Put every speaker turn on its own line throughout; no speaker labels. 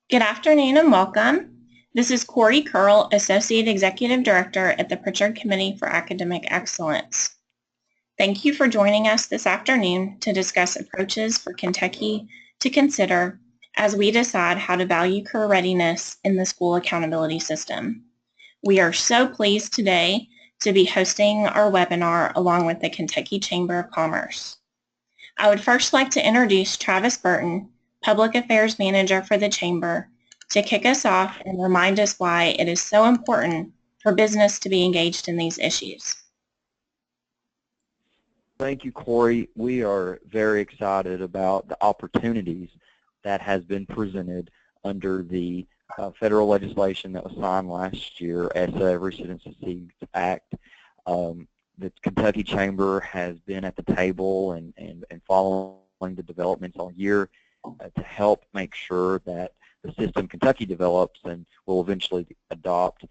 Good afternoon and welcome. This is Corey Curl, Associate Executive Director at the Pritchard Committee for Academic Excellence. Thank you for joining us this afternoon to discuss approaches for Kentucky to consider as we decide how to value career readiness in the school accountability system. We are so pleased today to be hosting our webinar along with the Kentucky Chamber of Commerce. I would first like to introduce Travis Burton, Public Affairs Manager for the Chamber, to kick us off and remind us why it is so important for business to be engaged in these issues.
Thank you, Corey. We are very excited about the opportunities that has been presented under the federal legislation that was signed last year, ESEA, Recent and Succeeds Act. The Kentucky Chamber has been at the table and following the developments all year to help make sure that the system Kentucky develops and will eventually adopt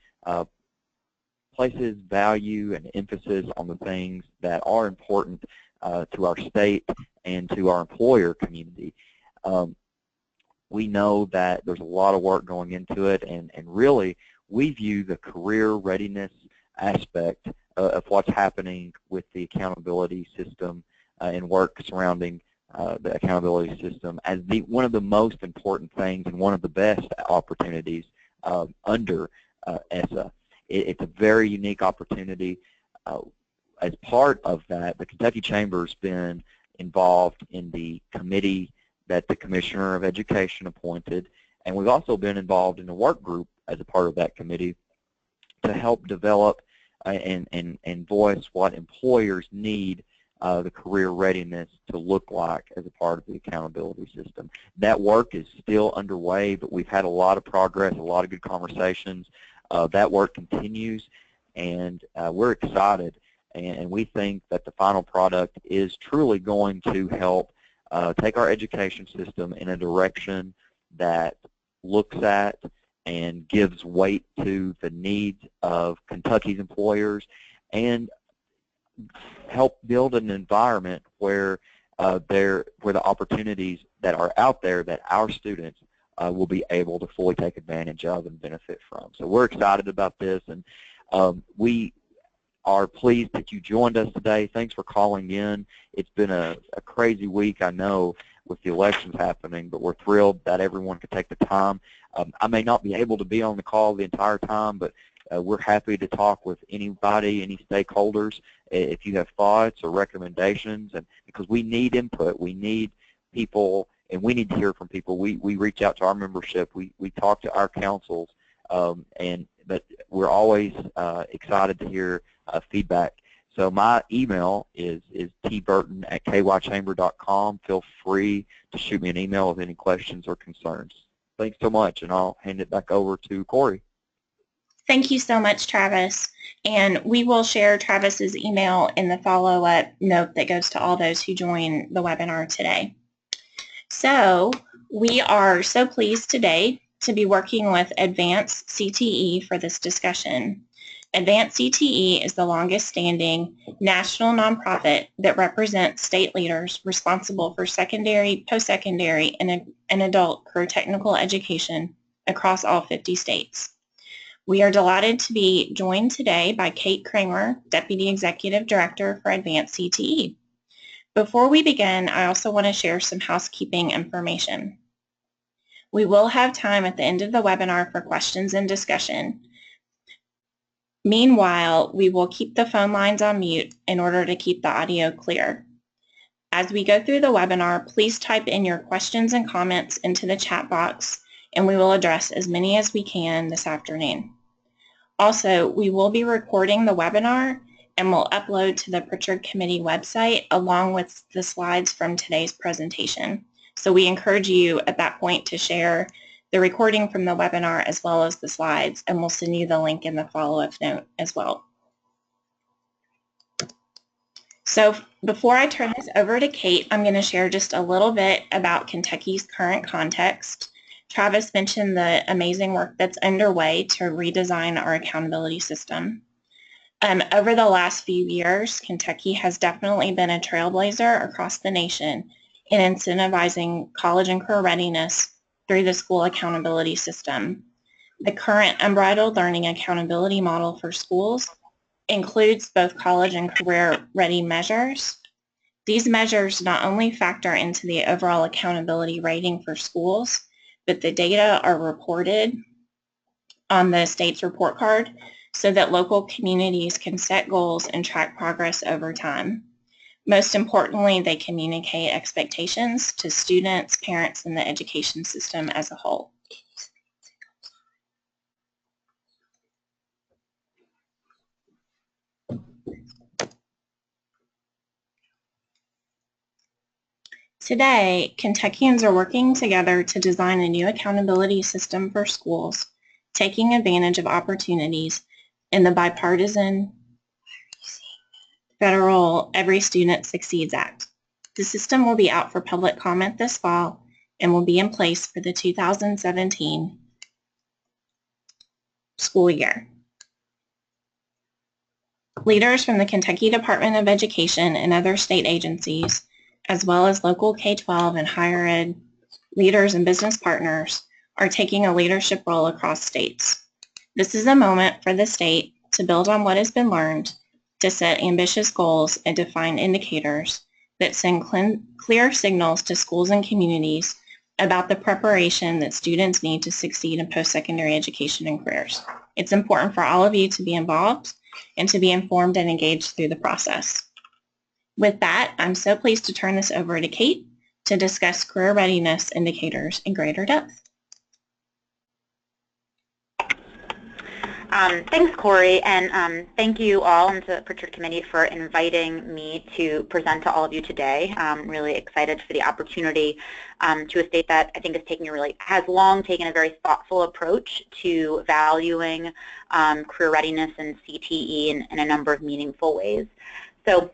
places value and emphasis on the things that are important to our state and to our employer community. We know that there's a lot of work going into it, and really we view the career readiness aspect of what's happening with the accountability system and work surrounding the accountability system as one of the most important things and one of the best opportunities under ESEA. It's a very unique opportunity. As part of that, the Kentucky Chamber's been involved in the committee that the Commissioner of Education appointed, and we've also been involved in a work group as a part of that committee to help develop and voice what employers need the career readiness to look like as a part of the accountability system. That work is still underway, but we've had a lot of progress, a lot of good conversations. That work continues, and we're excited, and we think that the final product is truly going to help take our education system in a direction that looks at and gives weight to the needs of Kentucky's employers and help build an environment where the opportunities that are out there that our students will be able to fully take advantage of and benefit from. So we're excited about this, and we are pleased that you joined us today. Thanks for calling in. It's been a crazy week, I know, with the elections happening, but we're thrilled that everyone could take the time. I may not be able to be on the call the entire time, but we're happy to talk with anybody, any stakeholders, if you have thoughts or recommendations, and because we need input, we need people, and we need to hear from people. We reach out to our membership, we talk to our councils, but we're always excited to hear feedback. So my email is tburton@kychamber.com. Feel free to shoot me an email with any questions or concerns. Thanks so much, and I'll hand it back over to Corey.
Thank you so much, Travis. And we will share Travis's email in the follow-up note that goes to all those who join the webinar today. So we are so pleased today to be working with Advanced CTE for this discussion. Advanced CTE is the longest standing national nonprofit that represents state leaders responsible for secondary, post-secondary, and adult career technical education across all 50 states. We are delighted to be joined today by Kate Kramer, Deputy Executive Director for Advanced CTE. Before we begin, I also want to share some housekeeping information. We will have time at the end of the webinar for questions and discussion. Meanwhile, we will keep the phone lines on mute in order to keep the audio clear. As we go through the webinar, please type in your questions and comments into the chat box, and we will address as many as we can this afternoon. Also, we will be recording the webinar and will upload to the Pritchard Committee website along with the slides from today's presentation. So we encourage you at that point to share the recording from the webinar as well as the slides, and we'll send you the link in the follow-up note as well. So before I turn this over to Kate, I'm going to share just a little bit about Kentucky's current context. Travis mentioned the amazing work that's underway to redesign our accountability system. Over the last few years, Kentucky has definitely been a trailblazer across the nation and incentivizing college and career readiness through the school accountability system. The current unbridled learning accountability model for schools includes both college and career ready measures. These measures not only factor into the overall accountability rating for schools, but the data are reported on the state's report card so that local communities can set goals and track progress over time. Most importantly, they communicate expectations to students, parents, and the education system as a whole. Today, Kentuckians are working together to design a new accountability system for schools, taking advantage of opportunities in the bipartisan federal Every Student Succeeds Act. The system will be out for public comment this fall and will be in place for the 2017 school year. Leaders from the Kentucky Department of Education and other state agencies, as well as local K-12 and higher ed leaders and business partners, are taking a leadership role across states. This is a moment for the state to build on what has been learned, to set ambitious goals and define indicators that send clear signals to schools and communities about the preparation that students need to succeed in post-secondary education and careers. It's important for all of you to be involved and to be informed and engaged through the process. With that, I'm so pleased to turn this over to Kate to discuss career readiness indicators in greater depth.
Thanks, Corey, and thank you all and to the Pritchard Committee for inviting me to present to all of you today. I'm really excited for the opportunity to a state that I think has long taken a very thoughtful approach to valuing career readiness and CTE in a number of meaningful ways. So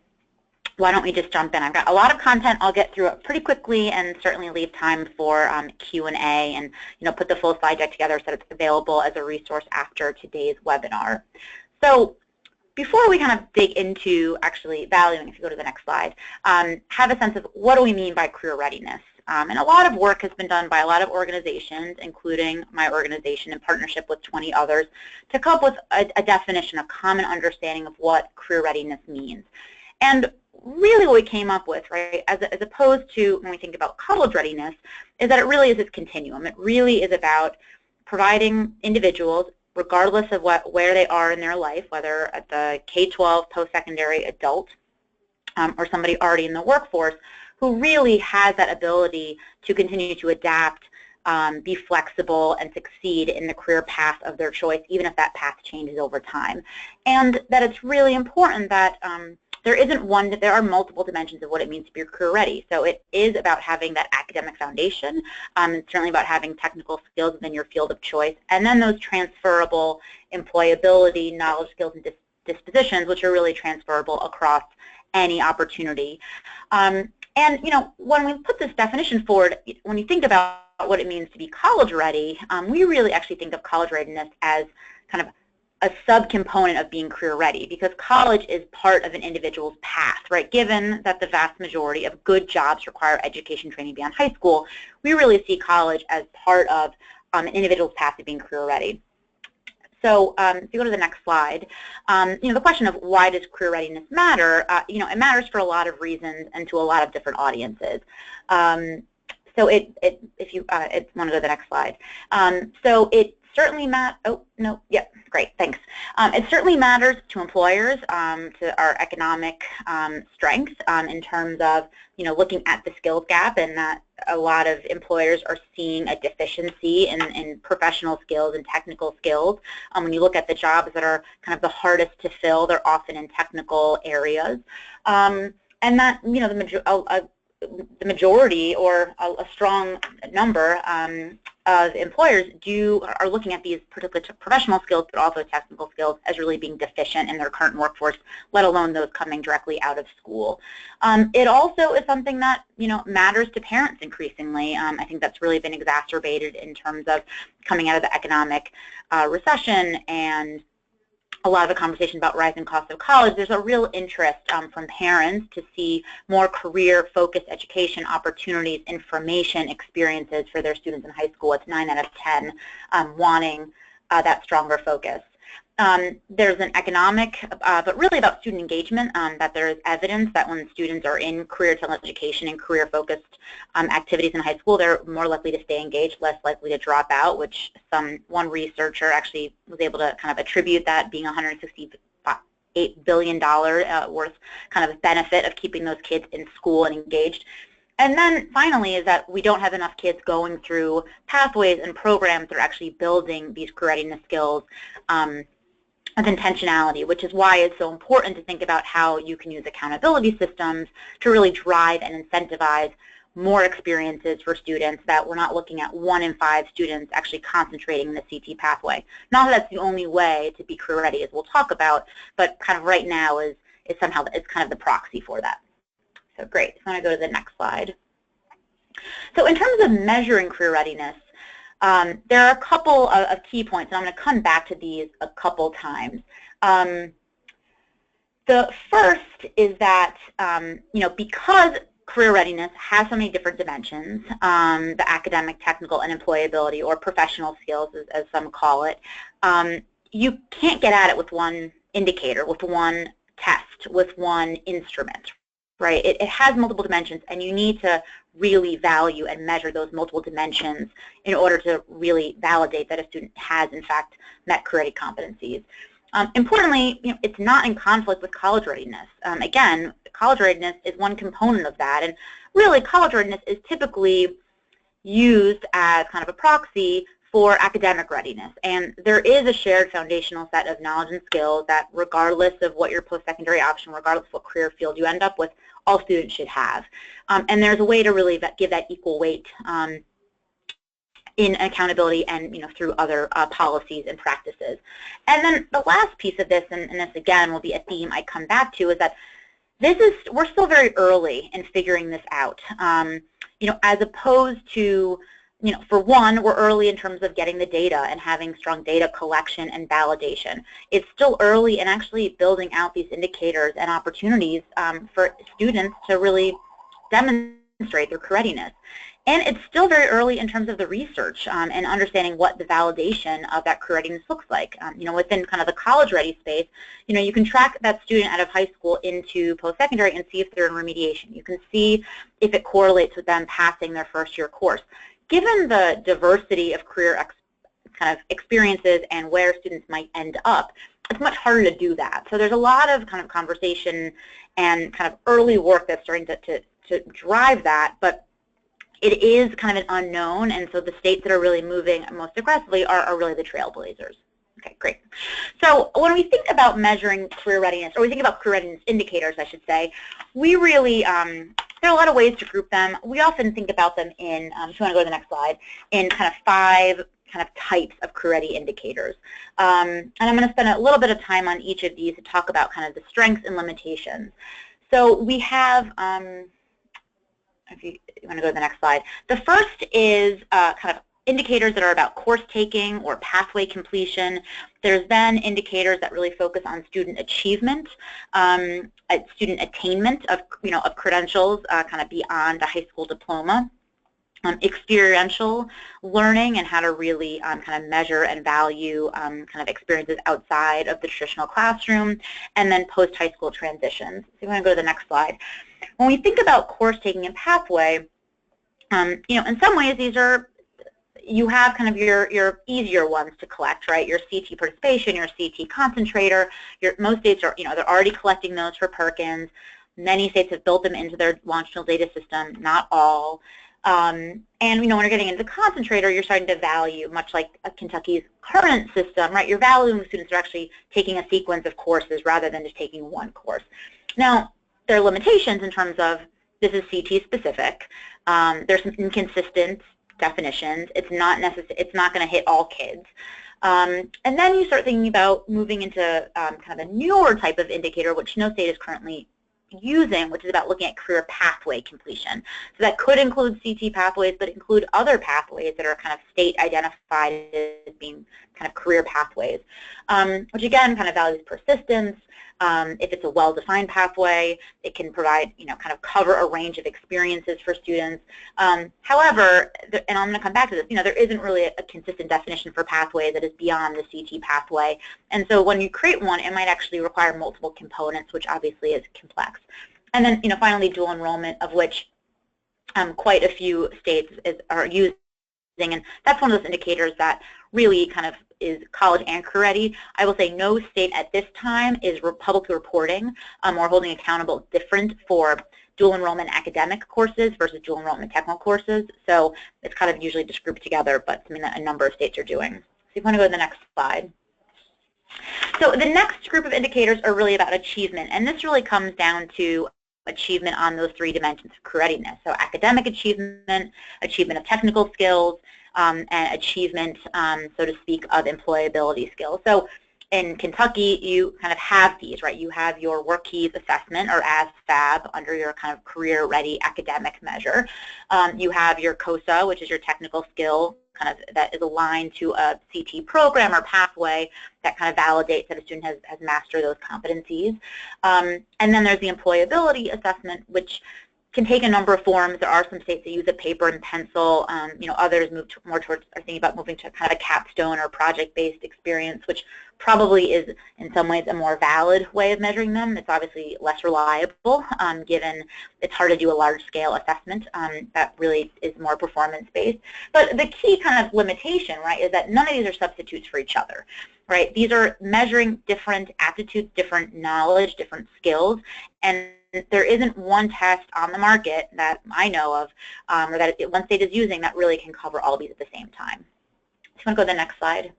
why don't we just jump in? I've got a lot of content. I'll get through it pretty quickly and certainly leave time for Q&A and put the full slide deck together so it's available as a resource after today's webinar. So before we kind of dig into actually valuing, if you go to the next slide, have a sense of what do we mean by career readiness. And a lot of work has been done by a lot of organizations, including my organization in partnership with 20 others, to come up with a definition, a common understanding of what career readiness means. And really what we came up with, right, as opposed to when we think about college readiness, is that it really is this continuum. It really is about providing individuals, regardless of where they are in their life, whether at the K-12 post-secondary adult or somebody already in the workforce, who really has that ability to continue to adapt, be flexible, and succeed in the career path of their choice, even if that path changes over time. And that it's really important that there are multiple dimensions of what it means to be career ready. So it is about having that academic foundation. It's certainly about having technical skills within your field of choice, and then those transferable employability, knowledge, skills, and dispositions, which are really transferable across any opportunity. And when we put this definition forward, when you think about what it means to be college ready, we really actually think of college readiness as kind of a subcomponent of being career ready, because college is part of an individual's path, right? Given that the vast majority of good jobs require education training beyond high school, we really see college as part of an individual's path to being career ready. So if you go to the next slide, the question of why does career readiness matter, it matters for a lot of reasons and to a lot of different audiences. So if you want to go to the next slide. So it certainly great, thanks. It certainly matters to employers, to our economic strength in terms of, looking at the skills gap, and that a lot of employers are seeing a deficiency in professional skills and technical skills. When you look at the jobs that are kind of the hardest to fill, they're often in technical areas. And that, the majority or a strong number of employers are looking at these particular professional skills, but also technical skills, as really being deficient in their current workforce, let alone those coming directly out of school. It also is something that matters to parents increasingly. I think that's really been exacerbated in terms of coming out of the economic recession and a lot of the conversation about rising costs of college, there's a real interest from parents to see more career-focused education opportunities, information, experiences for their students in high school. It's 9 out of 10 wanting that stronger focus. There's an economic, but really about student engagement, that there is evidence that when students are in career education and career-focused activities in high school, they're more likely to stay engaged, less likely to drop out, which one researcher actually was able to kind of attribute that being $168 billion worth kind of benefit of keeping those kids in school and engaged. And then finally is that we don't have enough kids going through pathways and programs that are actually building these career readiness skills of intentionality, which is why it's so important to think about how you can use accountability systems to really drive and incentivize more experiences for students, that we're not looking at 1 in 5 students actually concentrating in the CT pathway. Not that that's the only way to be career ready, as we'll talk about, but kind of right now is somehow it's kind of the proxy for that. So great. So I'm going to go to the next slide. So in terms of measuring career readiness, there are a couple of key points, and I'm going to come back to these a couple times. The first is that, because career readiness has so many different dimensions, the academic, technical, and employability, or professional skills, as some call it, you can't get at it with one indicator, with one test, with one instrument, right? It has multiple dimensions, and you need to really value and measure those multiple dimensions in order to really validate that a student has, in fact, met career ready competencies. Importantly, it's not in conflict with college readiness. Again, college readiness is one component of that, and really college readiness is typically used as kind of a proxy for academic readiness. And there is a shared foundational set of knowledge and skills that, regardless of what your post-secondary option, regardless of what career field you end up with, all students should have. And there's a way to really give that equal weight in accountability and through other policies and practices. And then the last piece of this, and this again will be a theme I come back to, is that we're still very early in figuring this out. As opposed to, for one, we're early in terms of getting the data and having strong data collection and validation. It's still early in actually building out these indicators and opportunities for students to really demonstrate their career readiness. And it's still very early in terms of the research and understanding what the validation of that career readiness looks like. Within kind of the college-ready space, you can track that student out of high school into post-secondary and see if they're in remediation. You can see if it correlates with them passing their first-year course. Given the diversity of career kind of experiences and where students might end up, it's much harder to do that. So there's a lot of kind of conversation and kind of early work that's starting to drive that, but it is kind of an unknown, and so the states that are really moving most aggressively are really the trailblazers. Okay, great. So when we think about measuring career readiness, or we think about career readiness indicators, I should say, we really, there are a lot of ways to group them. We often think about them in, if you want to go to the next slide, in kind of 5 kind of types of career ready indicators. And I'm going to spend a little bit of time on each of these to talk about kind of the strengths and limitations. So we have, if you want to go to the next slide, the first is kind of indicators that are about course taking or pathway completion. There's then indicators that really focus on student achievement, student attainment of credentials kind of beyond a high school diploma. Experiential learning and how to really kind of measure and value kind of experiences outside of the traditional classroom, and then post-high school transitions. So you want to go to the next slide. When we think about course taking and pathway, in some ways these are, you have kind of your easier ones to collect, right? Your CT participation, your CT concentrator. Most states are, they're already collecting those for Perkins. Many states have built them into their longitudinal data system, not all. And when you're getting into the concentrator, you're starting to value, much like Kentucky's current system, right? You're valuing students are actually taking a sequence of courses rather than just taking one course. Now, there are limitations in terms of this is CT specific. There's some inconsistent definitions. It's not going to hit all kids. And then you start thinking about moving into kind of a newer type of indicator, which no state is currently using, which is about looking at career pathway completion. So that could include CT pathways, but include other pathways that are kind of state identified as being kind of career pathways, which again kind of values persistence. If it's a well-defined pathway, it can provide, kind of cover a range of experiences for students. However, and I'm going to come back to this, there isn't really a consistent definition for pathway that is beyond the CT pathway. And so when you create one, it might actually require multiple components, which obviously is complex. And then, finally, dual enrollment, of which quite a few states are using. And that's one of those indicators that really kind of is college and career ready. I will say no state at this time is publicly reporting or holding accountable different for dual enrollment academic courses versus dual enrollment technical courses. So it's kind of usually just grouped together, but something that a number of states are doing. So if you want to go to the next slide. So the next group of indicators are really about achievement, and this really comes down to achievement on those 3 dimensions of career readiness. So academic achievement, achievement of technical skills, and achievement, so to speak, of employability skills. So in Kentucky, you kind of have these, right? You have your work keys assessment, or ASFAB, under your kind of career ready academic measure. You have your COSA, which is your technical skill, kind of that is aligned to a CT program or pathway that kind of validates that a student has mastered those competencies. And then there's the employability assessment, which can take a number of forms. There are some states that use a paper and pencil. Others move more towards, are thinking about moving to kind of a capstone or project-based experience, which probably is in some ways a more valid way of measuring them. It's obviously less reliable, given it's hard to do a large-scale assessment that really is more performance-based. But the key kind of limitation, right, is that none of these are substitutes for each other, right? These are measuring different aptitudes, different knowledge, different skills, and there isn't one test on the market that I know of, or that one state is using, that really can cover all of these at the same time. So you want to go to the next slide.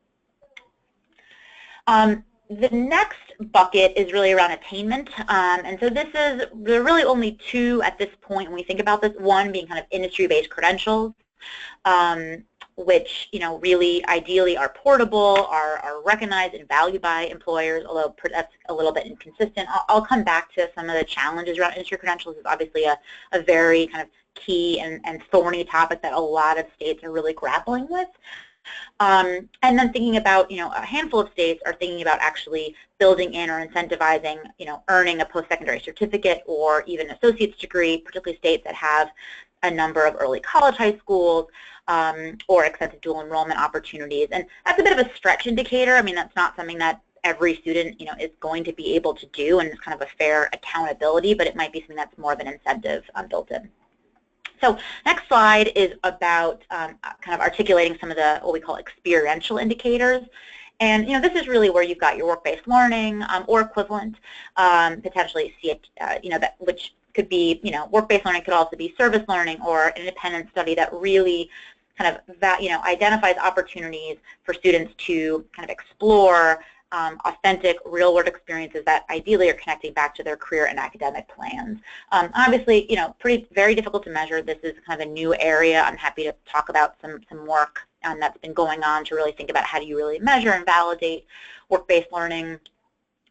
The next bucket is really around attainment, and so there are really only 2 at this point when we think about this. One being kind of industry-based credentials, which really ideally are portable, are recognized and valued by employers, although that's a little bit inconsistent. I'll come back to some of the challenges around industry credentials. It's obviously a very kind of key and thorny topic that a lot of states are really grappling with. And then thinking about, a handful of states are thinking about actually building in or incentivizing, earning a post-secondary certificate or even associate's degree, particularly states that have a number of early college high schools or extensive dual enrollment opportunities. And that's a bit of a stretch indicator. I mean, that's not something that every student, is going to be able to do, and it's kind of a fair accountability, but it might be something that's more of an incentive built in. So next slide is about kind of articulating some of the what we call experiential indicators. And this is really where you've got your work-based learning or equivalent, potentially see it, that which could be, work-based learning could also be service learning or an independent study that really kind of identifies opportunities for students to kind of explore authentic real-world experiences that ideally are connecting back to their career and academic plans. Obviously, very difficult to measure. This is kind of a new area. I'm happy to talk about some work that's been going on to really think about how do you really measure and validate work-based learning.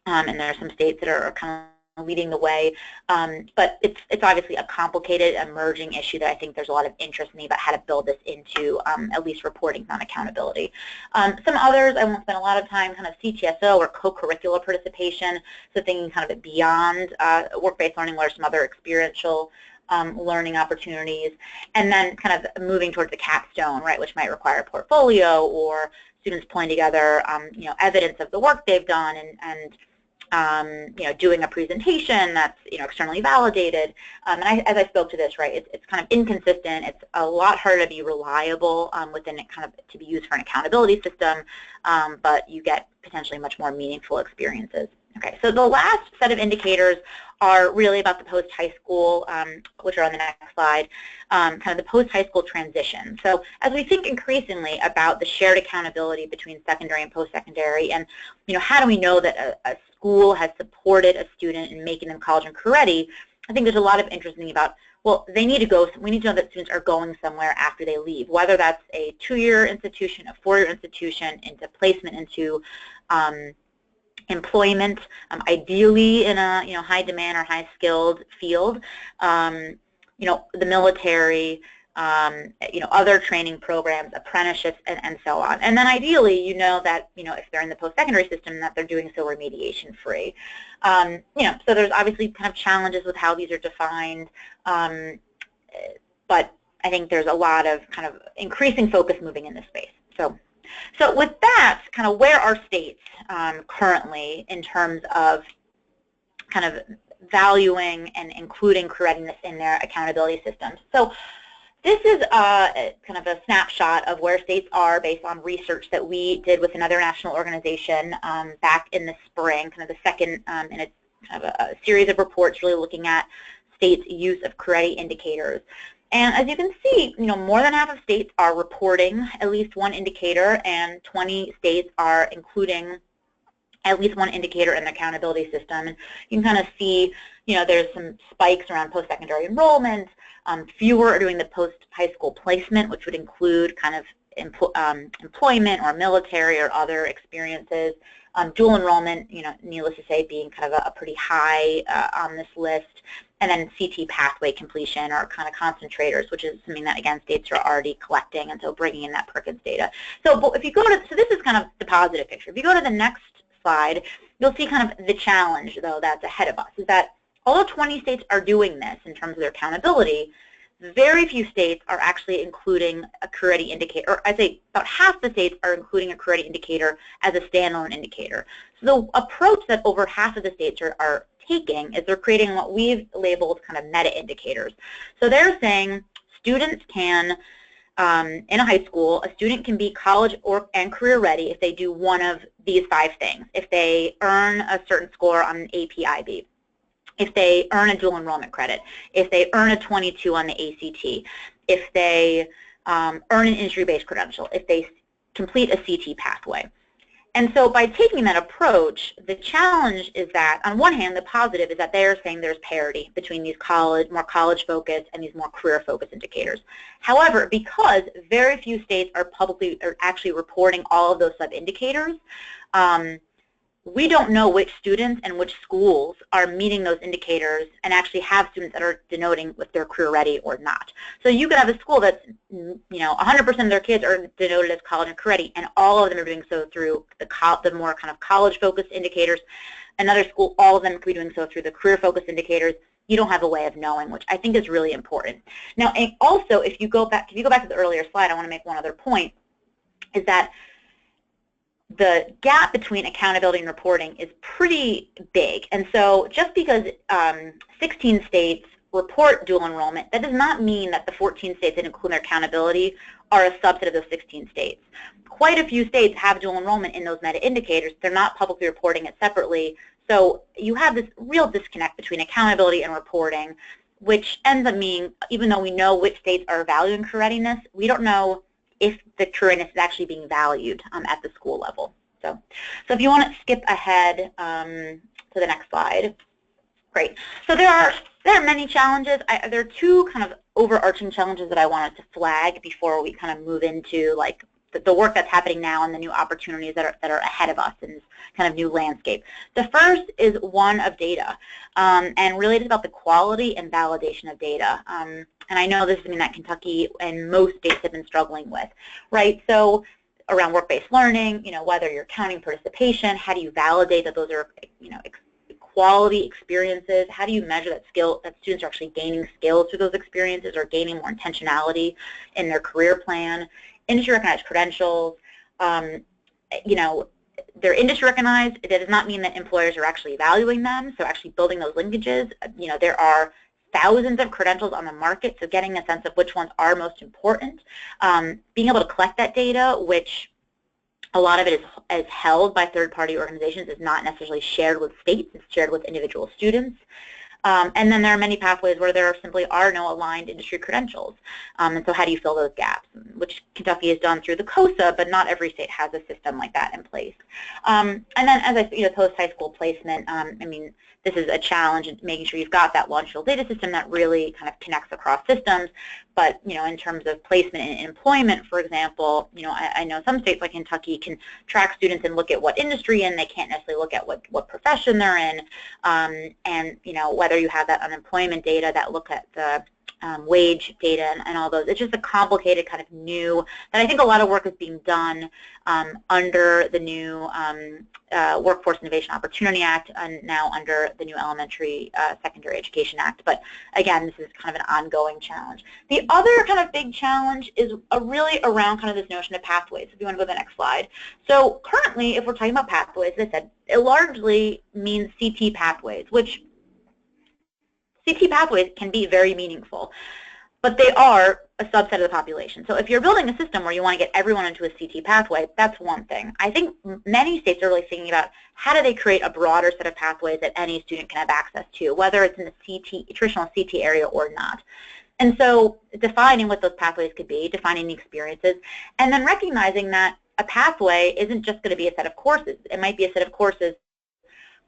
And there are some states that are kind of leading the way, but it's obviously a complicated emerging issue that I think there's a lot of interest in me about how to build this into at least reporting on accountability. Some others, I won't spend a lot of time, kind of CTSO or co-curricular participation, so thinking kind of beyond work-based learning, what are some other experiential learning opportunities, and then kind of moving towards the capstone, right, which might require a portfolio or students pulling together evidence of the work they've done and doing a presentation that's externally validated. And as I spoke to this, right, it's kind of inconsistent. It's a lot harder to be reliable within it, kind of to be used for an accountability system, but you get potentially much more meaningful experiences. Okay, so the last set of indicators are really about the post-high school, which are on the next slide, kind of the post-high school transition. So as we think increasingly about the shared accountability between secondary and post-secondary, and how do we know that a school has supported a student in making them college and career ready, I think there's a lot of interest in about, well, they need to go, we need to know that students are going somewhere after they leave, whether that's a 2-year institution, a 4-year institution, into placement into employment, ideally in a high demand or high skilled field, the military, other training programs, apprenticeships, and so on. And then ideally, that if they're in the post-secondary system, that they're doing so remediation free. So there's obviously kind of challenges with how these are defined, but I think there's a lot of kind of increasing focus moving in this space. So with that, kind of where are states currently in terms of kind of valuing and including career readiness in their accountability systems? So this is kind of a snapshot of where states are based on research that we did with another national organization back in the spring, kind of the second in a kind of a series of reports really looking at states' use of career ready indicators. And as you can see, more than half of states are reporting at least one indicator, and 20 states are including at least one indicator in the accountability system. And you can kind of see, there's some spikes around post-secondary enrollment. Fewer are doing the post-high school placement, which would include kind of employment or military or other experiences. Dual enrollment, needless to say, being kind of a pretty high on this list. And then CT pathway completion or kind of concentrators, which is something that, again, states are already collecting, and so bringing in that Perkins data. So if you go to, so this is kind of the positive picture. If you go to the next slide, you'll see kind of the challenge, though, that's ahead of us, is that although 20 states are doing this in terms of their accountability, very few states are actually including a career ready indicator, or I'd say about half the states are including a career ready indicator as a standalone indicator. So the approach that over half of the states are taking is they're creating what we've labeled kind of meta indicators. So they're saying students can, in a high school, a student can be college and career ready if they do one of these 5 things. If they earn a certain score on an AP/IB, if they earn a dual enrollment credit, if they earn a 22 on the ACT, if they earn an industry-based credential, if they complete a CT pathway. And so by taking that approach, the challenge is that, on one hand, the positive is that they're saying there's parity between these more college-focused and these more career-focused indicators. However, because very few states are actually reporting all of those sub-indicators, we don't know which students and which schools are meeting those indicators and actually have students that are denoting if they're career ready or not. So you could have a school that's, 100% of their kids are denoted as college and career ready, and all of them are doing so through the more kind of college-focused indicators. Another school, all of them could be doing so through the career-focused indicators. You don't have a way of knowing, which I think is really important. Now, and also, if you go back to the earlier slide, I want to make one other point, is that the gap between accountability and reporting is pretty big. And so just because 16 states report dual enrollment, that does not mean that the 14 states that include their accountability are a subset of those 16 states. Quite a few states have dual enrollment in those meta indicators. They're not publicly reporting it separately. So you have this real disconnect between accountability and reporting, which ends up meaning, even though we know which states are valuing career readiness, we don't know if the career readiness is actually being valued at the school level. So if you want to skip ahead to the next slide, great. So there are many challenges. There are 2 kind of overarching challenges that I wanted to flag before we kind of move into like the work that's happening now and the new opportunities that are ahead of us in this kind of new landscape. The first is one of data, and really it's about the quality and validation of data. And I know this is something that Kentucky and most states have been struggling with, right? So around work-based learning, whether you're counting participation, how do you validate that those are, quality experiences? How do you measure that students are actually gaining skills through those experiences or gaining more intentionality in their career plan? Industry recognized credentials, they're industry recognized. That does not mean that employers are actually valuing them, so actually building those linkages. There are thousands of credentials on the market, so getting a sense of which ones are most important. Being able to collect that data, which a lot of it is held by third-party organizations, is not necessarily shared with states, it's shared with individual students. And then there are many pathways where there simply are no aligned industry credentials. And so how do you fill those gaps, which Kentucky has done through the COSA, but not every state has a system like that in place. And then as I post-high school placement, this is a challenge in making sure you've got that longitudinal data system that really kind of connects across systems. But, in terms of placement and employment, for example, I know some states like Kentucky can track students and look at what industry, and they can't necessarily look at what profession they're in. And, whether you have that unemployment data that look at the wage data and all those. It's just a complicated kind of new, that I think a lot of work is being done under the new Workforce Innovation Opportunity Act and now under the new Elementary Secondary Education Act. But again, this is kind of an ongoing challenge. The other kind of big challenge is really around kind of this notion of pathways. If you want to go to the next slide. So currently, if we're talking about pathways, as I said, it largely means CT pathways, which CT pathways can be very meaningful, but they are a subset of the population. So if you're building a system where you want to get everyone into a CT pathway, that's one thing. I think many states are really thinking about how do they create a broader set of pathways that any student can have access to, whether it's in the traditional CT area or not. And so defining what those pathways could be, defining the experiences, and then recognizing that a pathway isn't just going to be a set of courses. It might be a set of courses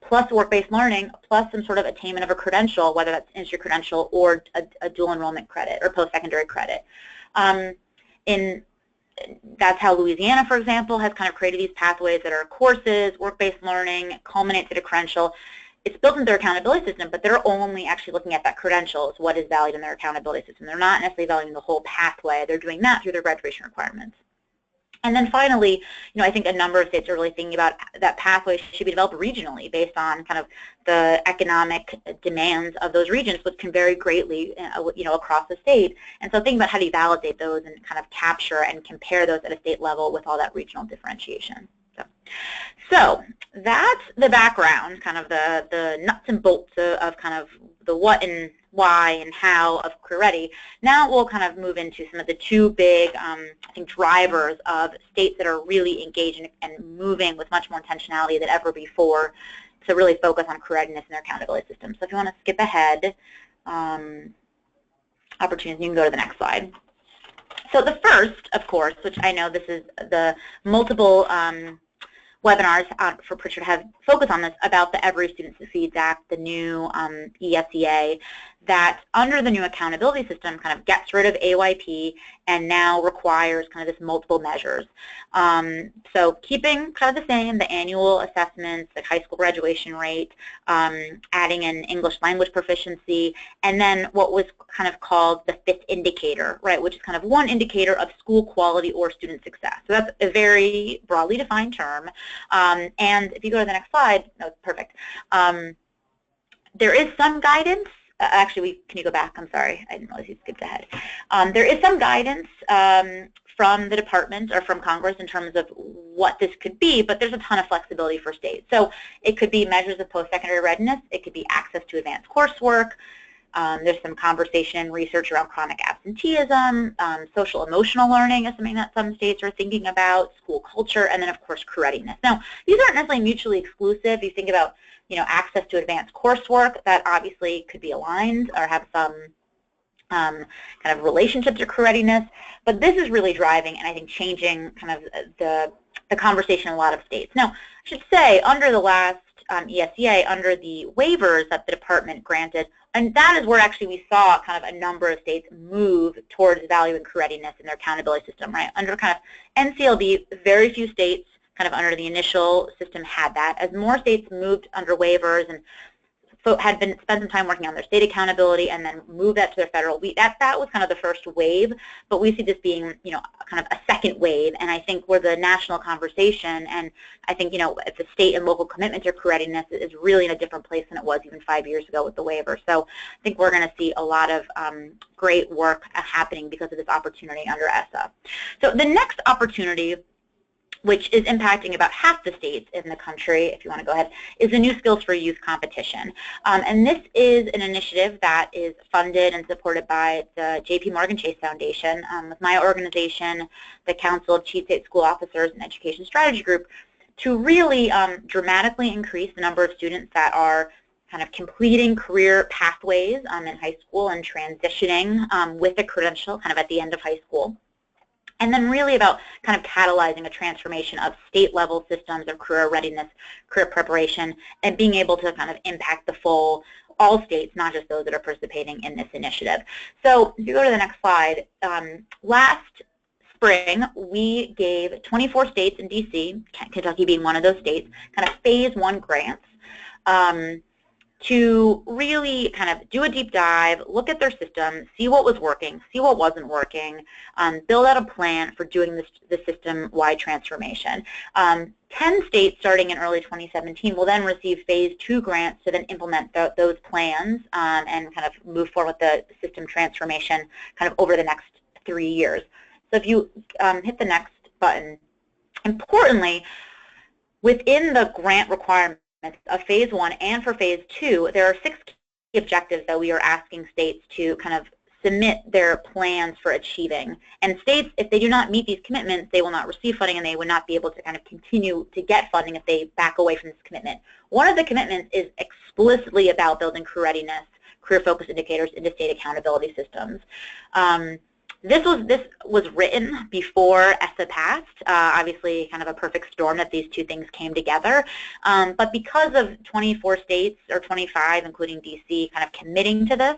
plus work-based learning, plus some sort of attainment of a credential, whether that's industry credential or a dual enrollment credit or post-secondary credit. That's how Louisiana, for example, has kind of created these pathways that are courses, work-based learning, culminates at a credential. It's built into their accountability system, but they're only actually looking at that credential as what is valued in their accountability system. They're not necessarily valuing the whole pathway. They're doing that through their graduation requirements. And then finally, I think a number of states are really thinking about that pathway should be developed regionally based on kind of the economic demands of those regions, which can vary greatly, across the state. And so thinking about how do you validate those and kind of capture and compare those at a state level with all that regional differentiation. So that's the background, kind of the nuts and bolts of kind of the what and why and how of Career Ready. Now we'll kind of move into some of the two big, I think, drivers of states that are really engaged and moving with much more intentionality than ever before to really focus on career readiness and their accountability system. So if you want to skip ahead, opportunities, you can go to the next slide. So the first, of course, which I know this is the multiple webinars for Pritchard have focused on this about the Every Student Succeeds Act, the new ESEA, that under the new accountability system kind of gets rid of AYP and now requires kind of this multiple measures. So keeping kind of the same, the annual assessments, the high school graduation rate, adding in English language proficiency, and then what was kind of called the fifth indicator, right, which is kind of one indicator of school quality or student success. So that's a very broadly defined term. And if you go to the next slide, no, perfect. There is some guidance. Actually, can you go back? I'm sorry. I didn't realize you skipped ahead. There is some guidance from the department or from Congress in terms of what this could be, but there's a ton of flexibility for states. So it could be measures of post-secondary readiness. It could be access to advanced coursework. There's some conversation and research around chronic absenteeism. Social emotional learning is something that some states are thinking about, school culture, and then, of course, career readiness. Now, these aren't necessarily mutually exclusive. You think about access to advanced coursework, that obviously could be aligned or have some kind of relationship to career readiness. But this is really driving and I think changing kind of the conversation in a lot of states. Now, I should say under the last ESEA, under the waivers that the department granted, and that is where actually we saw kind of a number of states move towards valuing career readiness in their accountability system, right? Under kind of NCLB, very few states kind of under the initial system had that. As more states moved under waivers and had spent some time working on their state accountability and then moved that to their federal, that was kind of the first wave, but we see this being, kind of a second wave, and I think where the national conversation and I think, the state and local commitment to career readiness is really in a different place than it was even 5 years ago with the waiver. So I think we're going to see a lot of great work happening because of this opportunity under ESEA. So the next opportunity, which is impacting about half the states in the country, if you want to go ahead, is the New Skills for Youth competition. And this is an initiative that is funded and supported by the J.P. Morgan Chase Foundation, with my organization, the Council of Chief State School Officers and Education Strategy Group, to really dramatically increase the number of students that are kind of completing career pathways in high school and transitioning with a credential kind of at the end of high school. And then really about kind of catalyzing a transformation of state-level systems of career readiness, career preparation, and being able to kind of impact all all states, not just those that are participating in this initiative. So if you go to the next slide, last spring, we gave 24 states in DC, Kentucky being one of those states, kind of phase 1 grants to really kind of do a deep dive, look at their system, see what was working, see what wasn't working, build out a plan for doing the system-wide transformation. 10 states starting in early 2017 will then receive phase 2 grants to then implement those plans and kind of move forward with the system transformation kind of over the next 3 years. So if you hit the next button, importantly, within the grant requirements of phase 1 and for phase 2, there are 6 key objectives that we are asking states to kind of submit their plans for achieving. And states, if they do not meet these commitments, they will not receive funding and they would not be able to kind of continue to get funding if they back away from this commitment. One of the commitments is explicitly about building career readiness, career-focused indicators into state accountability systems. This was written before ESEA passed, obviously kind of a perfect storm that these two things came together. But because of 24 states, or 25, including DC, kind of committing to this,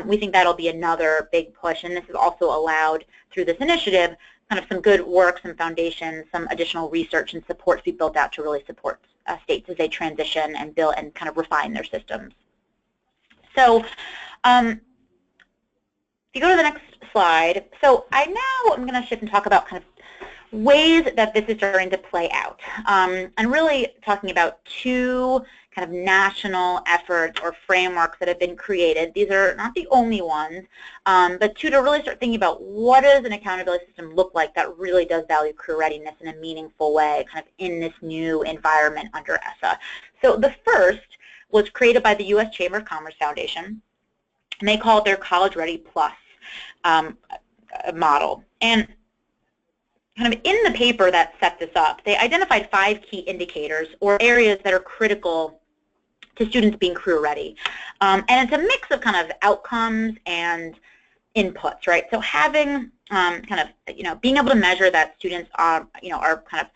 we think that'll be another big push. And this is also allowed through this initiative, kind of some good work, some foundations, some additional research and support to be built out to really support states as they transition and build and kind of refine their systems. So if you go to the next slide, so I'm going to shift and talk about kind of ways that this is starting to play out. And really talking about 2 kind of national efforts or frameworks that have been created. These are not the only ones, but 2 to really start thinking about what does an accountability system look like that really does value career readiness in a meaningful way, kind of in this new environment under ESEA. So the first was created by the U.S. Chamber of Commerce Foundation, and they call it their College Ready Plus model. And kind of in the paper that set this up, they identified 5 key indicators or areas that are critical to students being career ready. And it's a mix of kind of outcomes and inputs, right? So having kind of, being able to measure that students are, are kind of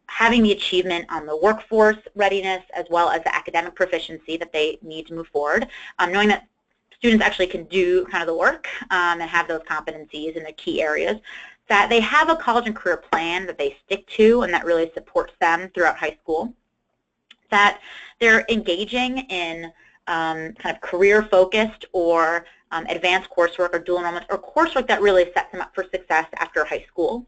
having the achievement on the workforce readiness as well as the academic proficiency that they need to move forward, knowing that students actually can do kind of the work and have those competencies in the key areas, that they have a college and career plan that they stick to and that really supports them throughout high school, that they're engaging in kind of career-focused or advanced coursework or dual enrollment or coursework that really sets them up for success after high school,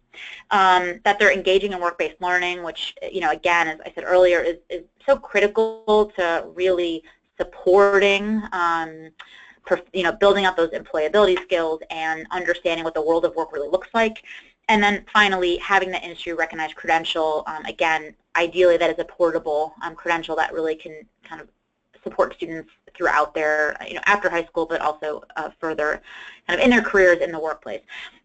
that they're engaging in work-based learning, which, again, as I said earlier, is so critical to really supporting building up those employability skills and understanding what the world of work really looks like. And then finally, having the industry-recognized credential, again, ideally that is a portable credential that really can kind of support students throughout their, after high school, but also further kind of in their careers in the workplace.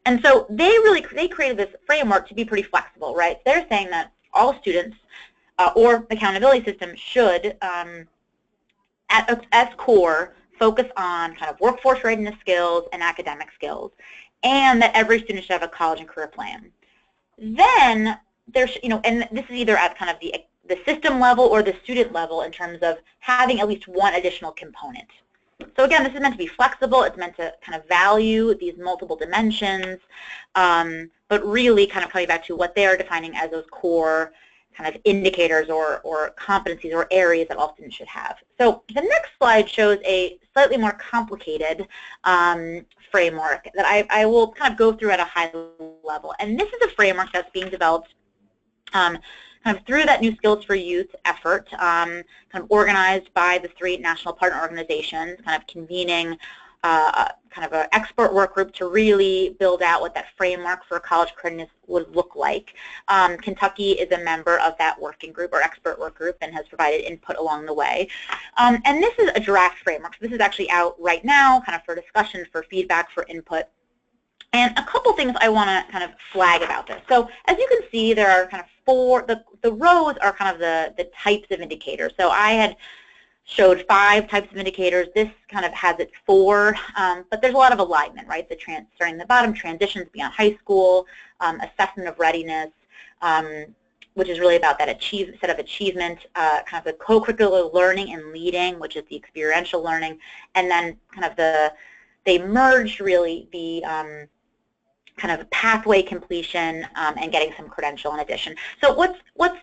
And so they created this framework to be pretty flexible, right? They're saying that all students or accountability system should, at core, focus on kind of workforce readiness skills and academic skills, and that every student should have a college and career plan. Then there's, and this is either at kind of the system level or the student level in terms of having at least one additional component. So again, this is meant to be flexible. It's meant to kind of value these multiple dimensions, but really kind of coming back to what they are defining as those core kind of indicators or competencies or areas that all students should have. So the next slide shows a slightly more complicated framework that I will kind of go through at a high level. And this is a framework that's being developed kind of through that New Skills for Youth effort, kind of organized by the 3 national partner organizations, kind of convening kind of an expert work group to really build out what that framework for college readiness would look like. Kentucky is a member of that working group or expert work group and has provided input along the way. And this is a draft framework. So this is actually out right now kind of for discussion, for feedback, for input. And a couple things I want to kind of flag about this. So as you can see, there are kind of 4, the rows are kind of the types of indicators. So I had showed 5 types of indicators. This kind of has it 4, but there's a lot of alignment, right? Starting at the bottom, transitions beyond high school, assessment of readiness, which is really about that set of achievement, kind of the co-curricular learning and leading, which is the experiential learning, and then kind of they merged really the kind of pathway completion and getting some credential in addition. So what's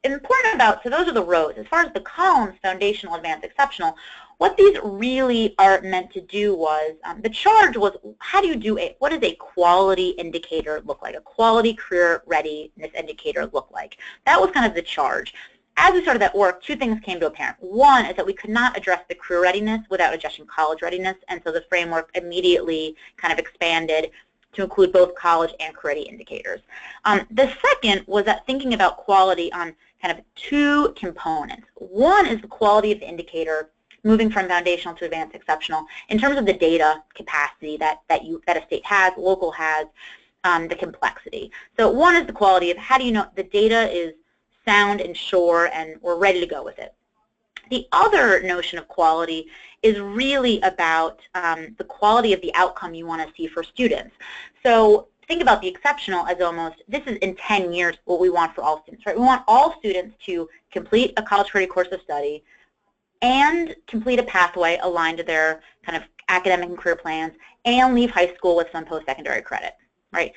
important about, so those are the rows. As far as the columns, foundational, advanced, exceptional, what these really are meant to do was, the charge was, how do you do what does a quality indicator look like? A quality career readiness indicator look like? That was kind of the charge. As we started that work, two things came to apparent. One is that we could not address the career readiness without addressing college readiness, and so the framework immediately kind of expanded to include both college and career ready indicators. The second was that thinking about quality on kind of two components. One is the quality of the indicator, moving from foundational to advanced exceptional, in terms of the data capacity that a state has, local has, the complexity. So one is the quality of how do you know the data is sound and sure and we're ready to go with it. The other notion of quality is really about the quality of the outcome you want to see for students. So think about the exceptional as almost, this is in 10 years what we want for all students, right? We want all students to complete a college-ready course of study and complete a pathway aligned to their kind of academic and career plans and leave high school with some post-secondary credit, right?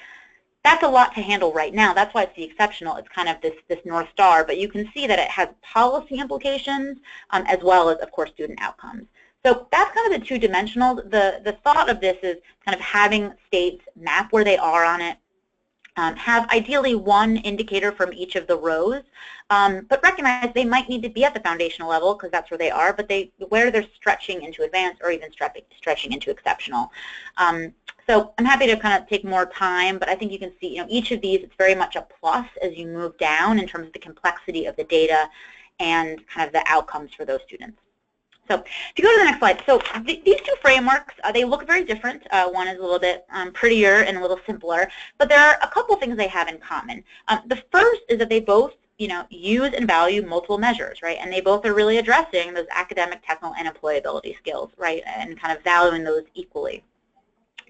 That's a lot to handle right now. That's why it's the exceptional. It's kind of this North Star, but you can see that it has policy implications as well as, of course, student outcomes. So that's kind of the two-dimensional. The thought of this is kind of having states map where they are on it, have ideally one indicator from each of the rows, but recognize they might need to be at the foundational level because that's where they are, but where they're stretching into advanced or even stretching into exceptional. So I'm happy to kind of take more time, but I think you can see, each of these, it's very much a plus as you move down in terms of the complexity of the data and kind of the outcomes for those students. So if you go to the next slide, so these two frameworks, they look very different. One is a little bit prettier and a little simpler, but there are a couple things they have in common. The first is that they both use and value multiple measures, right? And they both are really addressing those academic, technical, and employability skills, right? And kind of valuing those equally.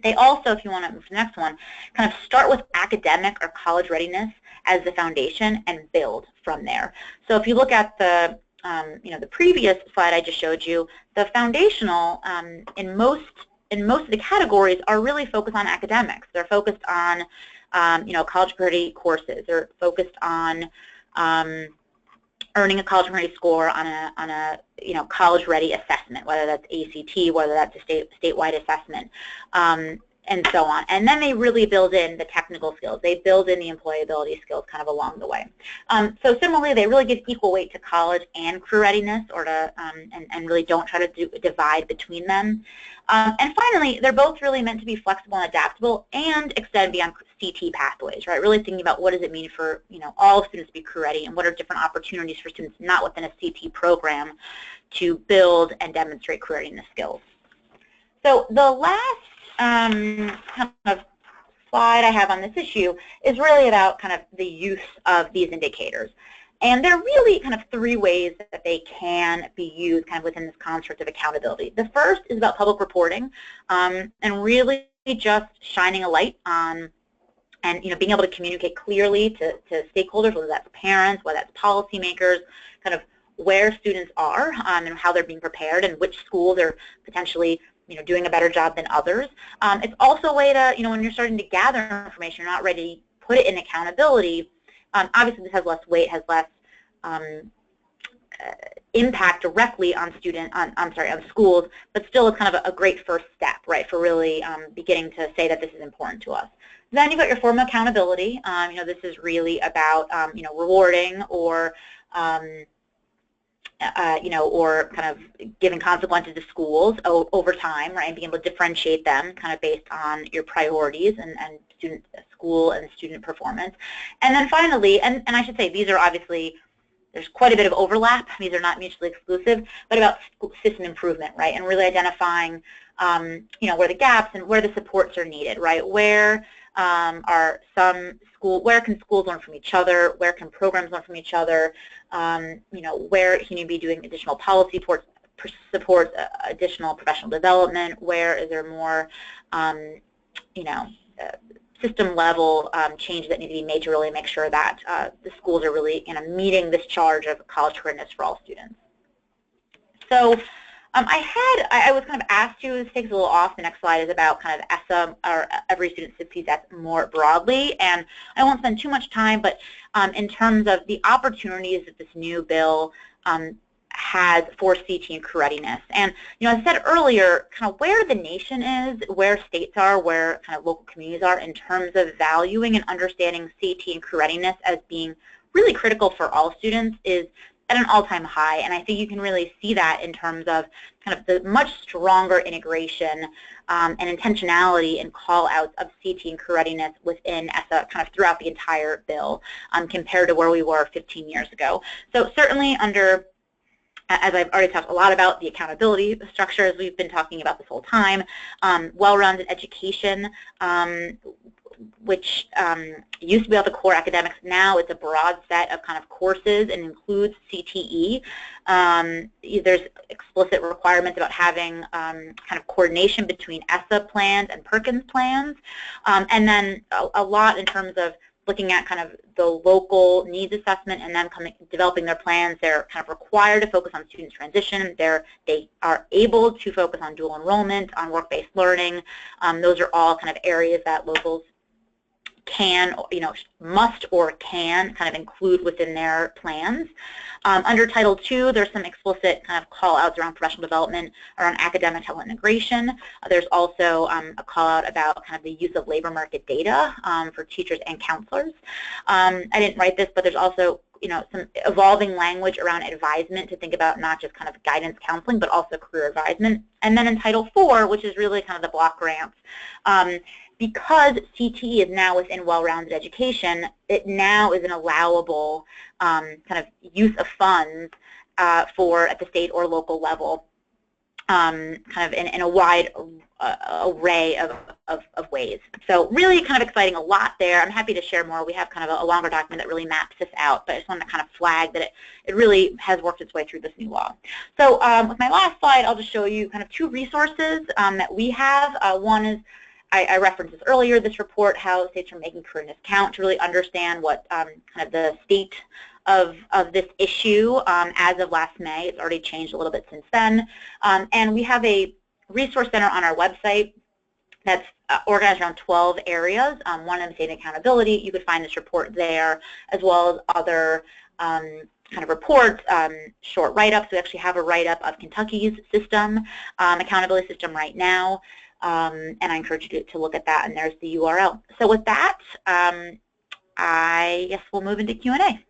They also, if you want to move to the next one, kind of start with academic or college readiness as the foundation and build from there. So if you look at the the previous slide I just showed you, the foundational in most of the categories are really focused on academics. They're focused on college ready courses. They're focused on earning a college ready score on a college ready assessment, whether that's ACT, whether that's a statewide assessment, and so on. And then they really build in the technical skills. They build in the employability skills kind of along the way. So similarly, they really give equal weight to college and career readiness, or to and really don't try to divide between them. And finally, they're both really meant to be flexible and adaptable and extend beyond CT pathways, right? Really thinking about what does it mean for all students to be career ready, and what are different opportunities for students not within a CT program to build and demonstrate career readiness skills. So the last kind of slide I have on this issue is really about kind of the use of these indicators. And there are really kind of three ways that they can be used kind of within this construct of accountability. The first is about public reporting, and really just shining a light on and being able to communicate clearly to stakeholders, whether that's parents, whether that's policymakers, kind of where students are and how they're being prepared and which schools are potentially doing a better job than others. It's also a way to, when you're starting to gather information, you're not ready to put it in accountability. Obviously, this has less weight, has less impact directly on on schools, but still it's kind of a great first step, right, for really beginning to say that this is important to us. Then you've got your form of accountability. This is really about, rewarding or or kind of giving consequences to schools over time, right, and being able to differentiate them kind of based on your priorities and school and student performance. And then finally, and I should say these are obviously, there's quite a bit of overlap. These are not mutually exclusive, but about system improvement, right, and really identifying, where the gaps and where the supports are needed, right, where where can schools learn from each other, where can programs learn from each other, where can you be doing additional policy support, additional professional development, where is there more, system level changes that need to be made to really make sure that the schools are really meeting this charge of college readiness for all students. So I was kind of asked to, this takes a little off, the next slide is about kind of ESEA, or Every Student Succeeds, more broadly, and I won't spend too much time, but in terms of the opportunities that this new bill has for CT and career readiness. And as I said earlier, kind of where the nation is, where states are, where kind of local communities are in terms of valuing and understanding CT and career readiness as being really critical for all students is at an all-time high, and I think you can really see that in terms of kind of the much stronger integration and intentionality and call-outs of CT and career readiness within ESEA kind of throughout the entire bill compared to where we were 15 years ago. So certainly under, as I've already talked a lot about, the accountability structure, as we've been talking about this whole time, well-rounded education, which used to be all the core academics. Now it's a broad set of kind of courses and includes CTE. There's explicit requirements about having kind of coordination between ESEA plans and Perkins plans, and then a lot in terms of looking at kind of the local needs assessment and then developing their plans. They're kind of required to focus on student transition. They are able to focus on dual enrollment, on work-based learning. Those are all kind of areas that locals can, must or can kind of include within their plans. Under Title II, there's some explicit kind of call-outs around professional development, around academic health integration. There's also a call-out about kind of the use of labor market data for teachers and counselors. I didn't write this, but there's also some evolving language around advisement to think about not just kind of guidance counseling, but also career advisement. And then in Title IV, which is really kind of the block grants, because CTE is now within well-rounded education, it now is an allowable kind of use of funds for at the state or local level, kind of in a wide array of ways. So really kind of exciting, a lot there. I'm happy to share more. We have kind of a longer document that really maps this out, but I just wanted to kind of flag that it really has worked its way through this new law. So with my last slide, I'll just show you kind of two resources that we have. One is, I referenced this earlier, this report, How States Are Making Career Readiness Count, to really understand what kind of the state of this issue as of last May. It's already changed a little bit since then. And we have a resource center on our website that's organized around 12 areas. One of them is data accountability. You could find this report there, as well as other kind of reports, short write-ups. We actually have a write-up of Kentucky's system, accountability system right now. And I encourage you to look at that, and there's the URL. So with that, I guess we'll move into Q&A.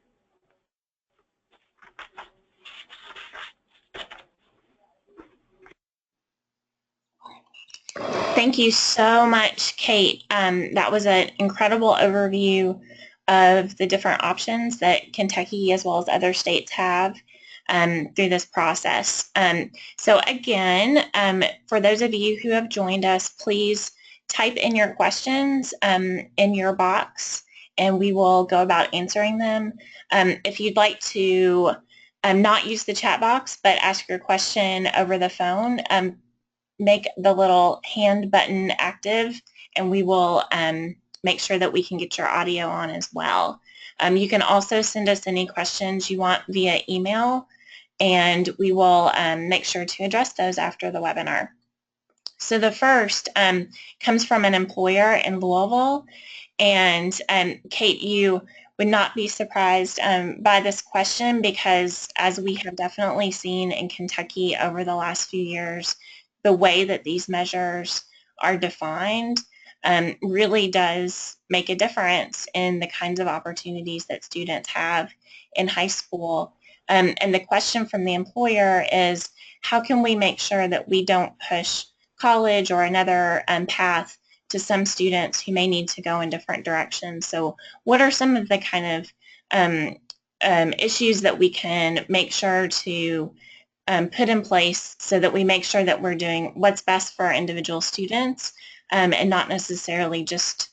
Thank you so much, Kate. That was an incredible overview of the different options that Kentucky as well as other states have through this process. So again, for those of you who have joined us, please type in your questions in your box, and we will go about answering them. If you'd like to not use the chat box but ask your question over the phone, make the little hand button active, and we will make sure that we can get your audio on as well. You can also send us any questions you want via email, and we will make sure to address those after the webinar. So the first comes from an employer in Louisville, and Kate, you would not be surprised by this question, because as we have definitely seen in Kentucky over the last few years, the way that these measures are defined really does make a difference in the kinds of opportunities that students have in high school. And the question from the employer is, how can we make sure that we don't push college or another path to some students who may need to go in different directions? So what are some of the kind of issues that we can make sure to put in place so that we make sure that we're doing what's best for our individual students and not necessarily just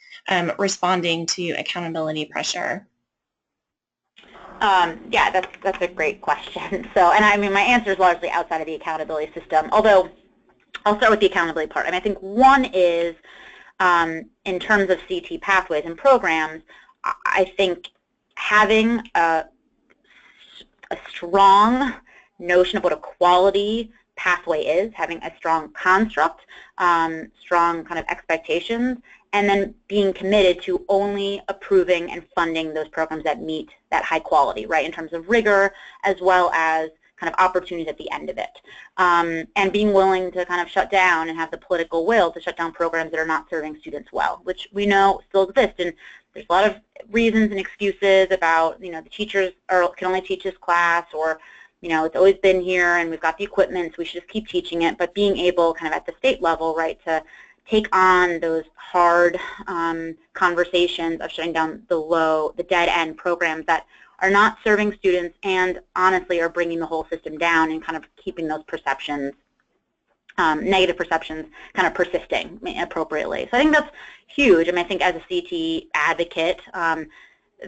responding to accountability pressure?
Yeah, that's a great question. So, and I mean, my answer is largely outside of the accountability system, although I'll start with the accountability part. I mean, I think one is in terms of CT pathways and programs, I think having a strong notion of what a quality pathway is, having a strong construct, strong kind of expectations, and then being committed to only approving and funding those programs that meet that high quality, right, in terms of rigor as well as kind of opportunities at the end of it. And being willing to kind of shut down and have the political will to shut down programs that are not serving students well, which we know still exist. And there's a lot of reasons and excuses about, the teachers can only teach this class, or, it's always been here and we've got the equipment, so we should just keep teaching it. But being able kind of at the state level, right, to take on those hard conversations of shutting down the dead-end programs that are not serving students and honestly are bringing the whole system down and kind of keeping those perceptions, negative perceptions, kind of persisting appropriately. So I think that's huge. I mean, I think as a CT advocate,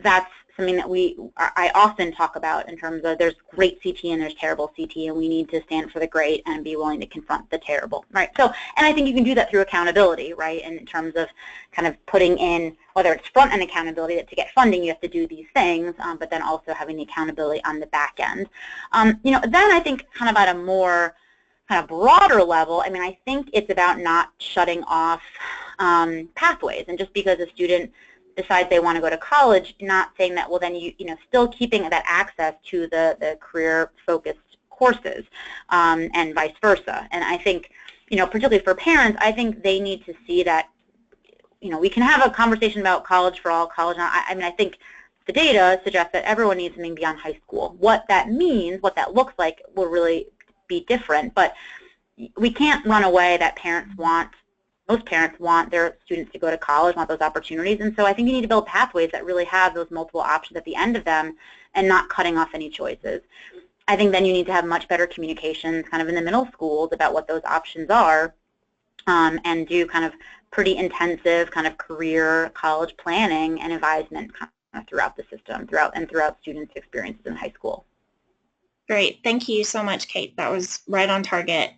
that's something that I often talk about in terms of there's great CT and there's terrible CT, and we need to stand for the great and be willing to confront the terrible, right? So, and I think you can do that through accountability, right, in terms of kind of putting in, whether it's front-end accountability, that to get funding you have to do these things, but then also having the accountability on the back end. Then I think kind of at a more kind of broader level, I mean, I think it's about not shutting off pathways, and just because a student decides they want to go to college, not saying that, well, then still keeping that access to the career-focused courses, and vice versa. And I think, particularly for parents, I think they need to see that, we can have a conversation about college for all, college not. I mean, I think the data suggests that everyone needs something beyond high school. What that means, what that looks like, will really be different. But we can't run away that most parents want their students to go to college, want those opportunities, and so I think you need to build pathways that really have those multiple options at the end of them and not cutting off any choices. I think then you need to have much better communications kind of in the middle schools about what those options are, and do kind of pretty intensive kind of career college planning and advisement kind of throughout the system, throughout students' experiences in high school.
Great. Thank you so much, Kate. That was right on target.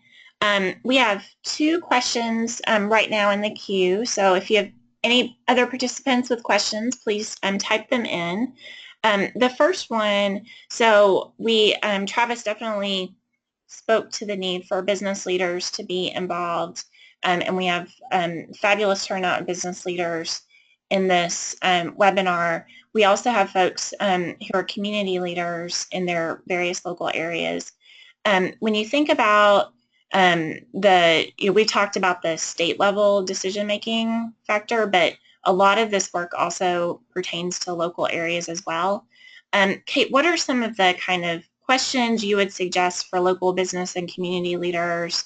We have 2 questions right now in the queue, so if you have any other participants with questions, please type them in. The first one, so Travis definitely spoke to the need for business leaders to be involved, and we have fabulous turnout of business leaders in this webinar. We also have folks who are community leaders in their various local areas. When you think about we've talked about the state level decision-making factor, but a lot of this work also pertains to local areas as well. Kate, what are some of the kind of questions you would suggest for local business and community leaders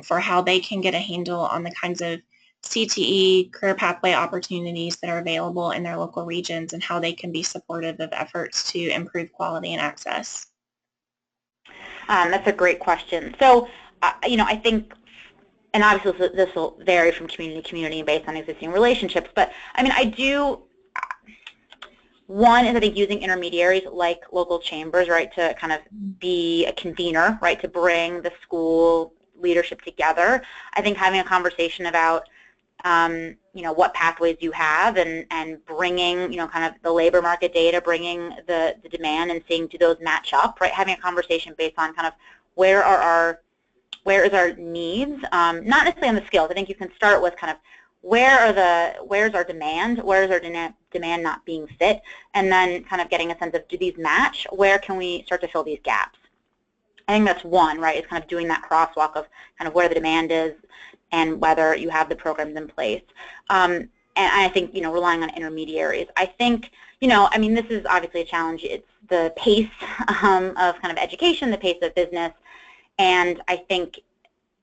for how they can get a handle on the kinds of CTE career pathway opportunities that are available in their local regions and how they can be supportive of efforts to improve quality and access?
That's a great question. So, I think, and obviously this will vary from community to community based on existing relationships, but I mean, one is I think using intermediaries like local chambers, right, to kind of be a convener, right, to bring the school leadership together. I think having a conversation about what pathways you have and bringing, kind of the labor market data, bringing the demand and seeing do those match up, right? Having a conversation based on kind of where is our needs, not necessarily on the skills. I think you can start with kind of where's our demand, where's our demand not being fit, and then kind of getting a sense of do these match, where can we start to fill these gaps. I think that's one, right, is kind of doing that crosswalk of kind of where the demand is and whether you have the programs in place. And I think, relying on intermediaries. I think, I mean, this is obviously a challenge. It's the pace of kind of education, the pace of business, and I think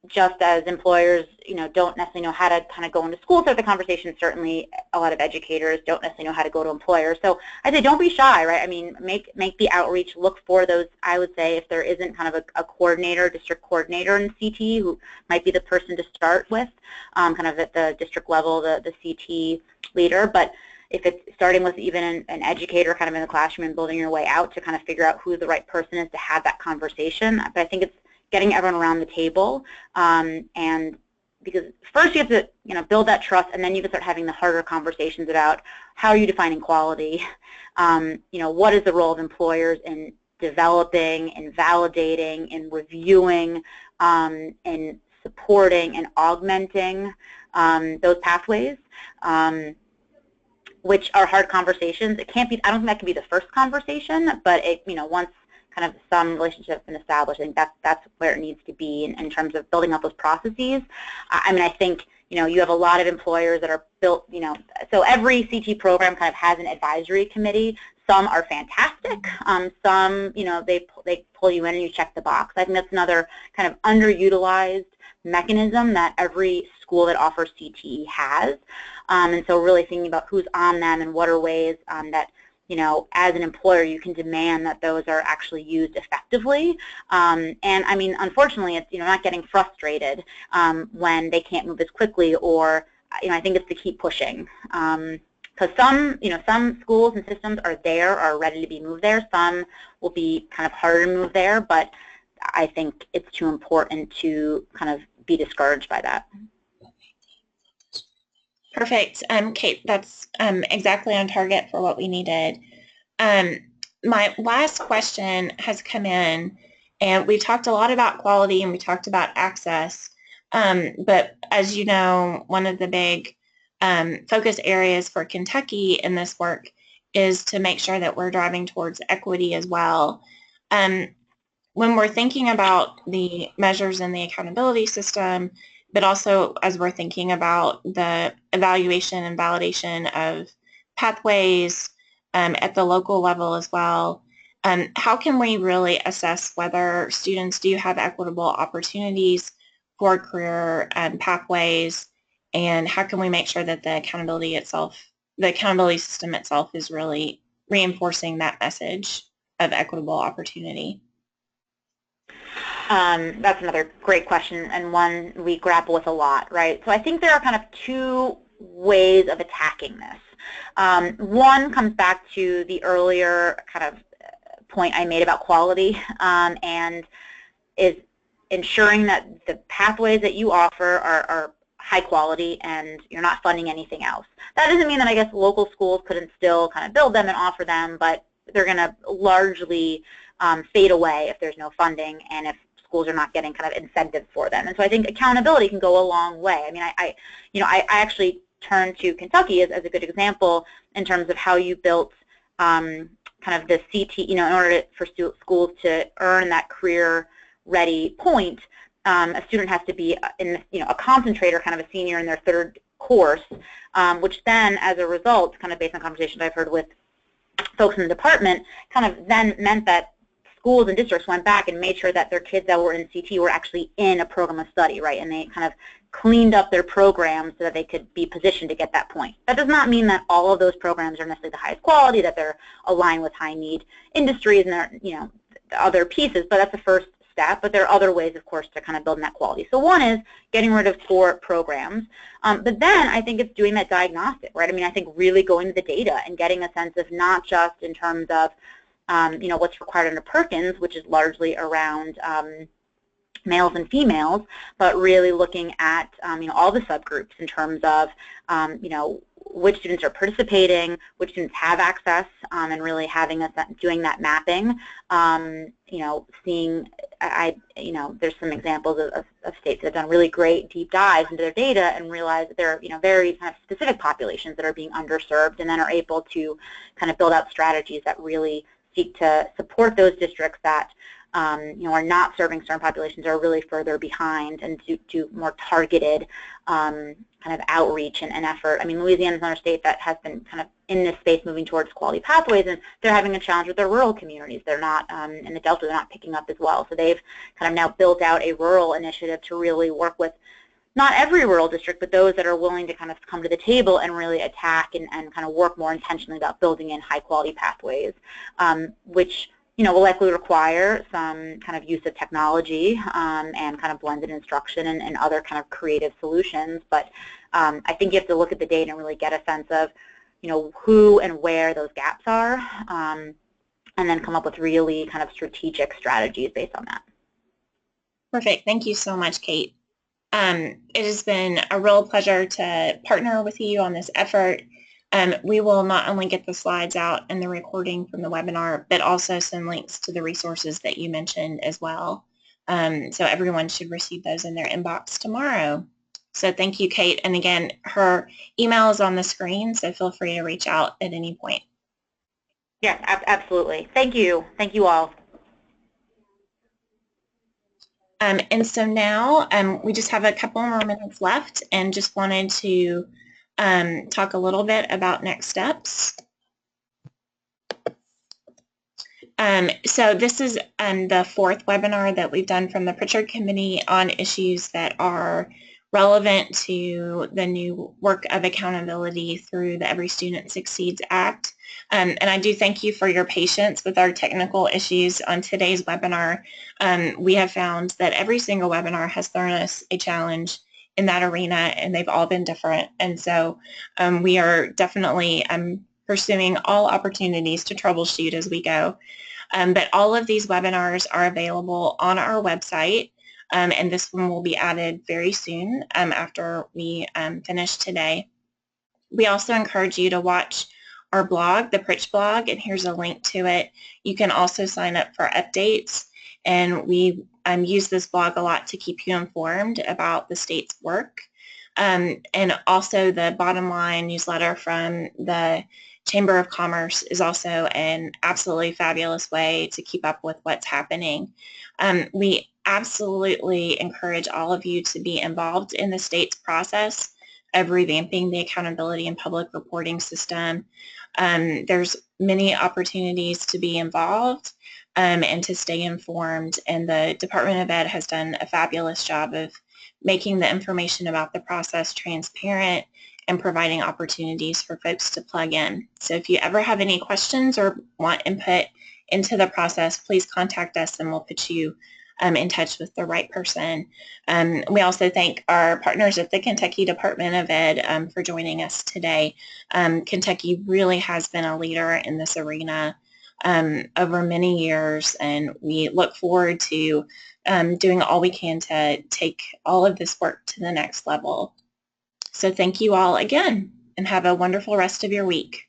just as employers, don't necessarily know how to kind of go into school through the conversation, certainly a lot of educators don't necessarily know how to go to employers. So I'd say don't be shy, right? I mean, make the outreach, look for those, I would say, if there isn't kind of a coordinator, district coordinator in CT who might be the person to start with, kind of at the district level, the CT leader. But if it's starting with even an educator kind of in the classroom and building your way out to kind of figure out who the right person is to have that conversation. But I think it's getting everyone around the table and because first you have to, build that trust, and then you can start having the harder conversations about how are you defining quality. What is the role of employers in developing and validating and reviewing and supporting and augmenting those pathways, which are hard conversations. It can't be, I don't think that can be the first conversation, but it, once kind of some relationship has been established, I think that's where it needs to be in terms of building up those processes. I mean, I think, you have a lot of employers that are built, so every CT program kind of has an advisory committee. Some are fantastic. Some, they pull you in and you check the box. I think that's another kind of underutilized mechanism that every school that offers CTE has. And so really thinking about who's on them and what are ways that, as an employer, you can demand that those are actually used effectively. And I mean, unfortunately, it's, not getting frustrated when they can't move as quickly, or, I think it's to keep pushing. Because some schools and systems are ready to be moved there. Some will be kind of harder to move there, but I think it's too important to kind of be discouraged by that.
Perfect. Kate, that's exactly on target for what we needed. My last question has come in, and we talked a lot about quality and we talked about access, but as you know, one of the big focus areas for Kentucky in this work is to make sure that we're driving towards equity as well. When we're thinking about the measures in the accountability system, but also as we're thinking about the evaluation and validation of pathways at the local level as well, how can we really assess whether students do have equitable opportunities for career pathways, and how can we make sure that the accountability system itself is really reinforcing that message of equitable opportunity?
That's another great question, and one we grapple with a lot, right? So I think there are kind of two ways of attacking this. One comes back to the earlier kind of point I made about quality, and is ensuring that the pathways that you offer are high quality and you're not funding anything else. That doesn't mean that I guess local schools couldn't still kind of build them and offer them, but they're going to largely fade away if there's no funding and if schools are not getting kind of incentives for them. And so I think accountability can go a long way. I mean, I actually turn to Kentucky as a good example in terms of how you built kind of the CT, in order for schools to earn that career-ready point. A student has to be in, a concentrator, kind of a senior in their third course, which then, as a result, kind of based on conversations I've heard with folks in the department, kind of then meant that schools and districts went back and made sure that their kids that were in CT were actually in a program of study, right? And they kind of cleaned up their programs so that they could be positioned to get that point. That does not mean that all of those programs are necessarily the highest quality, that they're aligned with high-need industries and they're, the other pieces, but that's the first step. But there are other ways, of course, to kind of build that quality. So one is getting rid of poor programs, but then I think it's doing that diagnostic, right? I mean, I think really going to the data and getting a sense of not just in terms of what's required under Perkins, which is largely around males and females, but really looking at all the subgroups in terms of which students are participating, which students have access, and really having doing that mapping. Seeing there's some examples of states that have done really great deep dives into their data and realize that there are very kind of specific populations that are being underserved, and then are able to kind of build out strategies that really seek to support those districts that are not serving certain populations, or are really further behind, and do more targeted kind of outreach and effort. I mean, Louisiana is another state that has been kind of in this space moving towards quality pathways, and they're having a challenge with their rural communities. They're not, in the Delta, they're not picking up as well. So they've kind of now built out a rural initiative to really work with not every rural district, but those that are willing to kind of come to the table and really attack and kind of work more intentionally about building in high quality pathways, which will likely require some kind of use of technology and kind of blended instruction and other kind of creative solutions. But I think you have to look at the data and really get a sense of who and where those gaps are, and then come up with really kind of strategic strategies based on that.
Perfect. Thank you so much, Kate. It has been a real pleasure to partner with you on this effort. We will not only get the slides out and the recording from the webinar, but also some links to the resources that you mentioned as well. So everyone should receive those in their inbox tomorrow. So thank you, Kate. And again, her email is on the screen, so feel free to reach out at any point.
Yes, absolutely. Thank you. Thank you all.
And so now we just have a couple more minutes left and just wanted to talk a little bit about next steps. So this is the fourth webinar that we've done from the Pritchard Committee on issues that are relevant to the new work of accountability through the Every Student Succeeds Act. And I do thank you for your patience with our technical issues on today's webinar. We have found that every single webinar has thrown us a challenge in that arena, and they've all been different. And so we are definitely pursuing all opportunities to troubleshoot as we go. But all of these webinars are available on our website, and this one will be added very soon after we finish today. We also encourage you to watch our blog, the Pritch blog, and here's a link to it. You can also sign up for updates, and we use this blog a lot to keep you informed about the state's work. And also the Bottom Line newsletter from the Chamber of Commerce is also an absolutely fabulous way to keep up with what's happening. We absolutely encourage all of you to be involved in the state's process of revamping the accountability and public reporting system. There's many opportunities to be involved and to stay informed, and the Department of Ed has done a fabulous job of making the information about the process transparent and providing opportunities for folks to plug in. So if you ever have any questions or want input into the process, please contact us and we'll put you in touch with the right person. We also thank our partners at the Kentucky Department of Ed for joining us today. Kentucky really has been a leader in this arena over many years, and we look forward to doing all we can to take all of this work to the next level. So thank you all again, and have a wonderful rest of your week.